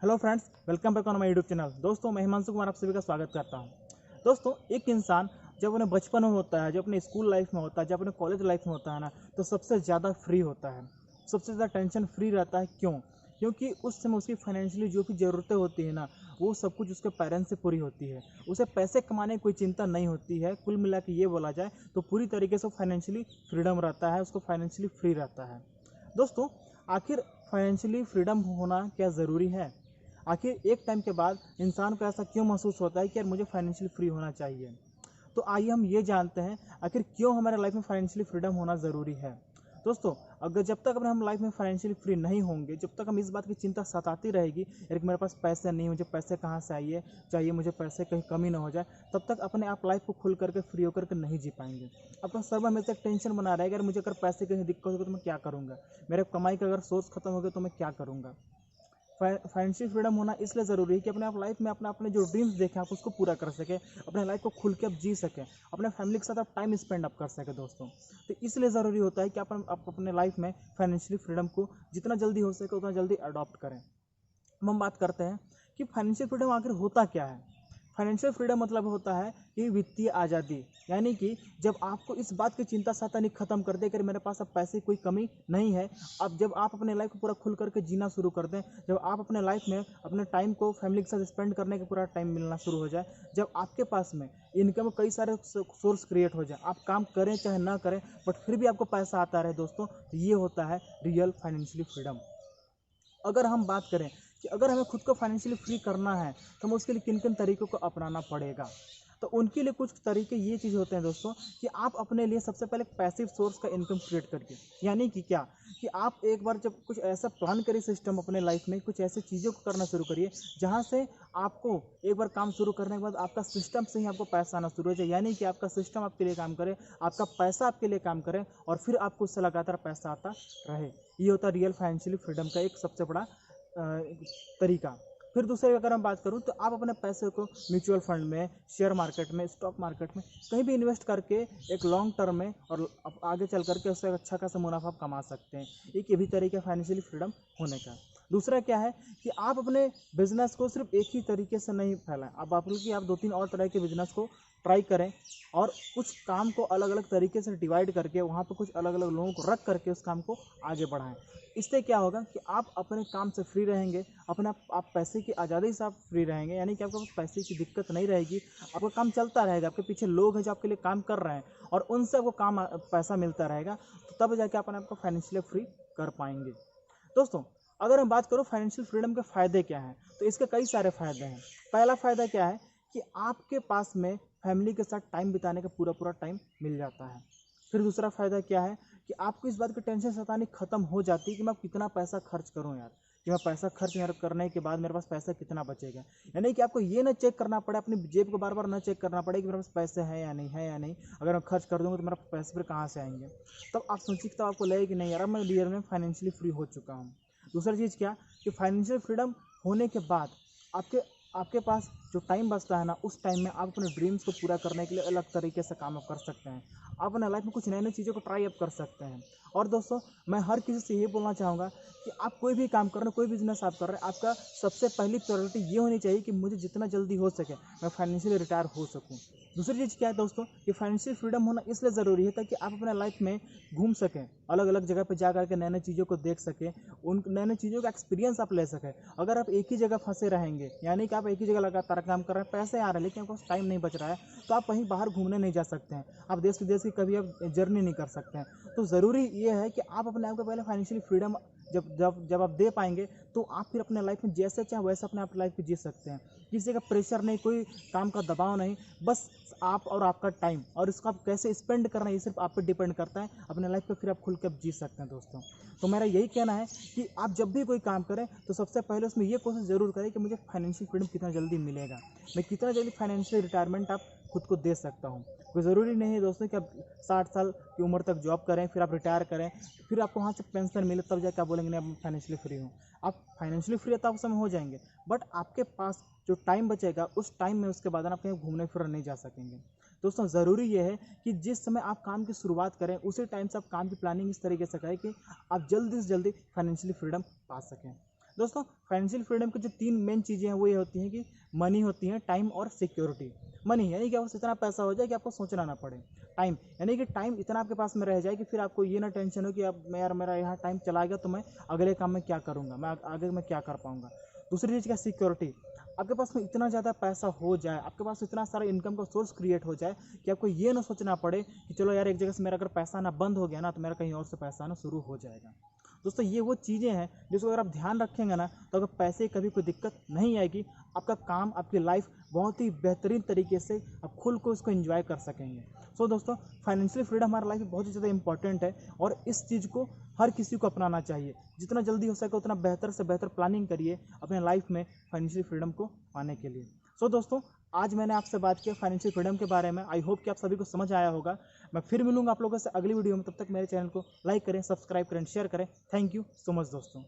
Hello friends, welcome back on my YouTube channel. दोस्तों, मैं हिमांशु कुमार आप सभी का स्वागत करता हूं। दोस्तों, एक इंसान जब अपने बचपन में होता है, जब अपने स्कूल लाइफ में होता है, जब अपने कॉलेज लाइफ में होता है ना, तो सबसे ज़्यादा फ्री होता है, सबसे ज़्यादा टेंशन फ्री रहता है। क्यों? क्योंकि उस समय उसकी फाइनेंशियली जो भी ज़रूरतें होती है ना, वो सब कुछ उसके पेरेंट्स से पूरी होती है। उसे पैसे कमाने की कोई चिंता नहीं होती है। कुल मिला के ये बोला जाए तो पूरी तरीके से फाइनेंशियली फ्रीडम रहता है, उसको फाइनेंशियली फ्री रहता है। दोस्तों, आखिर फाइनेंशियली फ्रीडम होना क्या ज़रूरी है? आखिर एक टाइम के बाद इंसान को ऐसा क्यों महसूस होता है कि यार मुझे फाइनेंशियली फ्री होना चाहिए? तो आइए हम ये जानते हैं आखिर क्यों हमारे लाइफ में फाइनेंशियली फ्रीडम होना ज़रूरी है। दोस्तों, अगर जब तक हम लाइफ में फाइनेंशियली फ्री नहीं होंगे, जब तक हम इस बात की चिंता सताती रहेगी यार कि मेरे पास पैसे नहीं, मुझे पैसे कहाँ से चाहिए मुझे पैसे कहीं कमी ना हो जाए, तब तक अपने आप लाइफ को खुल करके फ्री होकर के नहीं जी पाएंगे। आपका सर्व हमेशा एक टेंशन बना रहेगा, यार मुझे अगर पैसे की दिक्कत होगी तो मैं क्या करूँगा, मेरे कमाई का अगर सोर्स खत्म हो गया तो मैं क्या करूँगा। फाइनेंशियल फ्रीडम होना इसलिए ज़रूरी है कि अपने आप लाइफ में अपने जो ड्रीम्स देखें आप उसको पूरा कर सकें, अपने लाइफ को खुल के आप जी सकें, अपने फैमिली के साथ आप टाइम स्पेंड आप कर सकें। दोस्तों, तो इसलिए ज़रूरी होता है कि आप अपने लाइफ में फाइनेंशियली फ्रीडम को जितना जल्दी हो सके उतना जल्दी अडॉप्ट करें। हम बात करते हैं कि फाइनेंशियल फ्रीडम आखिर होता क्या है। फाइनेंशियल फ्रीडम मतलब होता है कि वित्तीय आज़ादी, यानी कि जब आपको इस बात की चिंता सतानी खत्म कर दे कि मेरे पास अब पैसे की कोई कमी नहीं है। अब जब आप अपने लाइफ को पूरा खुल करके जीना शुरू कर दें, जब आप अपने लाइफ में अपने टाइम को फैमिली के साथ स्पेंड करने का पूरा टाइम मिलना शुरू हो जाए, जब आपके पास में इनकम कई सारे सोर्स क्रिएट हो जाए, आप काम करें चाहे ना करें बट फिर भी आपको पैसा आता रहे दोस्तों, तो ये होता है रियल फाइनेंशियली फ्रीडम। अगर हम बात करें कि अगर हमें खुद को फाइनेंशियली फ्री करना है तो हमें उसके लिए किन किन तरीकों को अपनाना पड़ेगा, तो उनके लिए कुछ तरीके ये चीज़ होते हैं दोस्तों कि आप अपने लिए सबसे पहले पैसिव सोर्स का इनकम क्रिएट करके, यानी कि क्या कि आप एक बार जब कुछ ऐसा प्लान करिए सिस्टम अपने लाइफ में, कुछ ऐसी चीज़ों को करना शुरू करिए जहाँ से आपको एक बार काम शुरू करने के बाद आपका सिस्टम से ही आपको पैसा आना शुरू हो जाए, यानी कि आपका सिस्टम आपके लिए काम करे, आपका पैसा आपके लिए काम करे और फिर आपको उससे लगातार पैसा आता रहे। ये होता है रियल फाइनेंशियली फ्रीडम का एक सबसे बड़ा तरीका। फिर दूसरे अगर हम बात करूं तो आप अपने पैसे को म्यूचुअल फंड में, शेयर मार्केट में, स्टॉक मार्केट में कहीं भी इन्वेस्ट करके एक लॉन्ग टर्म में और आगे चल करके उससे अच्छा खासा मुनाफा आप कमा सकते हैं। एक ये भी तरीका है फाइनेंशियली फ्रीडम होने का। दूसरा क्या है कि आप अपने बिजनेस को सिर्फ एक ही तरीके से नहीं फैलाएं, आप बल्कि आप 2-3 और तरह के बिजनेस को ट्राई करें और कुछ काम को अलग अलग तरीके से डिवाइड करके वहाँ पर कुछ अलग अलग लोगों को रख करके उस काम को आगे बढ़ाएं। इससे क्या होगा कि आप अपने काम से फ्री रहेंगे, अपने आप पैसे की आज़ादी से आप फ्री रहेंगे, यानी कि आपको पैसे की दिक्कत नहीं रहेगी, आपका काम चलता रहेगा, आपके पीछे लोग हैं जो आपके लिए काम कर रहे हैं और उनसे आपको पैसा मिलता रहेगा, तो तब जाके अपने आपको फाइनेंशियली फ्री कर पाएंगे। दोस्तों, अगर हम बात करूँ फाइनेंशियल फ्रीडम के फ़ायदे क्या हैं, तो इसके कई सारे फ़ायदे हैं। पहला फ़ायदा क्या है कि आपके पास में फैमिली के साथ टाइम बिताने का पूरा टाइम मिल जाता है। फिर दूसरा फ़ायदा क्या है कि आपको इस बात की टेंशन सतानी खत्म हो जाती है कि मैं कितना पैसा खर्च करूं यार, कि मैं पैसा खर्च करने के बाद मेरे पास पैसा कितना बचेगा। यानी कि आपको ये ना चेक करना पड़े, अपनी जेब को बार बार ना चेक करना पड़े कि मेरे पास पैसे हैं या नहीं है या नहीं, अगर मैं खर्च कर दूंगा तो मेरे पैसे फिर कहाँ से आएंगे। तब आप सोचिए कि तब आपको लगे कि नहीं यार मैं रियल में फाइनेंशियली फ्री हो चुका हूँ। दूसरी चीज़ क्या कि फाइनेंशियल फ्रीडम होने के बाद आपके आपके पास जो टाइम बचता है ना, उस टाइम में आप अपने ड्रीम्स को पूरा करने के लिए अलग तरीके से काम आप कर सकते हैं। आप अपने लाइफ में कुछ नई नई चीज़ों को ट्राई अप कर सकते हैं। और दोस्तों, मैं हर किसी से ये बोलना चाहूँगा कि आप कोई भी काम कर रहे हैं, कोई बिजनेस आप कर रहे हैं, आपका सबसे पहली प्रायोरिटी ये होनी चाहिए कि मुझे जितना जल्दी हो सके मैं फाइनेंशियली रिटायर हो सकूँ। दूसरी चीज़ क्या है दोस्तों कि फाइनेंशियल फ्रीडम होना इसलिए ज़रूरी है ताकि आप अपने लाइफ में घूम सकें, अलग अलग जगह पर जा करके नए नए चीज़ों को देख सकें, उन नए नए चीज़ों का एक्सपीरियंस आप ले सकें। अगर आप एक ही जगह फंसे रहेंगे, यानी कि आप एक ही जगह लगातार काम कर रहे हैं, पैसे आ रहे हैं लेकिन आपके पास टाइम नहीं बच रहा है, तो आप कहीं बाहर घूमने नहीं जा सकते हैं, आप देश विदेश की कभी आप जर्नी नहीं कर सकते हैं। तो ज़रूरी ये है कि आप अपने आप को पहले फाइनेंशियली फ्रीडम जब आप दे पाएंगे तो आप फिर अपने लाइफ में जैसे चाहे वैसे अपने आप लाइफ को जी सकते हैं। किसी का प्रेशर नहीं, कोई काम का दबाव नहीं, बस आप और आपका टाइम और इसको आप कैसे स्पेंड करना है ये सिर्फ आप पर डिपेंड करता है। अपने लाइफ को फिर आप खुल के आप जी सकते हैं। दोस्तों, तो मेरा यही कहना है कि आप जब भी कोई काम करें तो सबसे पहले उसमें ये कोशिश ज़रूर करें कि मुझे फाइनेंशियल फ्रीडम कितना जल्दी मिलेगा, मैं कितना जल्दी फाइनेंशियल रिटायरमेंट आप खुद को दे सकता हूँ। कोई ज़रूरी नहीं है दोस्तों कि आप 60 साल की उम्र तक जॉब करें, फिर आप रिटायर करें, फिर आपको वहाँ से पेंशन मिले तब जाकर आप बोलेंगे नहीं अब मैं फाइनेंशियली फ्री हूँ। आप फाइनेंशियली फ्री तो आप समय हो जाएंगे, बट आपके पास जो टाइम बचेगा उस टाइम में उसके बाद आप कहीं घूमने फिरने नहीं जा सकेंगे। दोस्तों, ज़रूरी ये है कि जिस समय आप काम की शुरुआत करें उसी टाइम से आप काम की प्लानिंग इस तरीके से करें कि आप जल्दी से जल्दी फाइनेंशियली फ्रीडम पा सकें। दोस्तों फाइनेंशियल फ्रीडम की जो 3 मेन चीज़ें हैं वो ये होती हैं कि मनी होती है, टाइम और सिक्योरिटी। मनी यानी कि आपको इतना पैसा हो जाए कि आपको सोचना ना पड़े। टाइम यानी कि टाइम इतना आपके पास में रह जाए कि फिर आपको ये ना टेंशन हो कि अब मैं यार मेरा यहाँ टाइम चला गया तो मैं अगले काम में क्या करूँगा, मैं आगे मैं क्या कर पाऊँगा। दूसरी चीज़ क्या, सिक्योरिटी। आपके पास में इतना ज़्यादा पैसा हो जाए, आपके पास इतना सारा इनकम का सोर्स क्रिएट हो जाए कि आपको ये ना सोचना पड़े कि चलो यार एक जगह से मेरा अगर पैसा आना बंद हो गया ना तो मेरा कहीं और से पैसा आना शुरू हो जाएगा। दोस्तों ये वो चीज़ें हैं जिसको अगर आप ध्यान रखेंगे ना तो अगर पैसे कभी कोई दिक्कत नहीं आएगी, आपका काम, आपकी लाइफ बहुत ही बेहतरीन तरीके से आप खुद को इसको एंजॉय कर सकेंगे। सो दोस्तों फाइनेंशियल फ्रीडम हमारी लाइफ में बहुत ही ज़्यादा इंपॉर्टेंट है और इस चीज़ को हर किसी को अपनाना चाहिए। जितना जल्दी हो सके उतना बेहतर से बेहतर प्लानिंग करिए अपने लाइफ में फाइनेंशियल फ्रीडम को पाने के लिए। सो दोस्तों आज मैंने आपसे बात किया फाइनेंशियल फ्रीडम के बारे में। आई होप कि आप सभी को समझ आया होगा। मैं फिर मिलूंगा आप लोगों से अगली वीडियो में, तब तक मेरे चैनल को लाइक करें, सब्सक्राइब करें, शेयर करें। थैंक यू सो मच दोस्तों।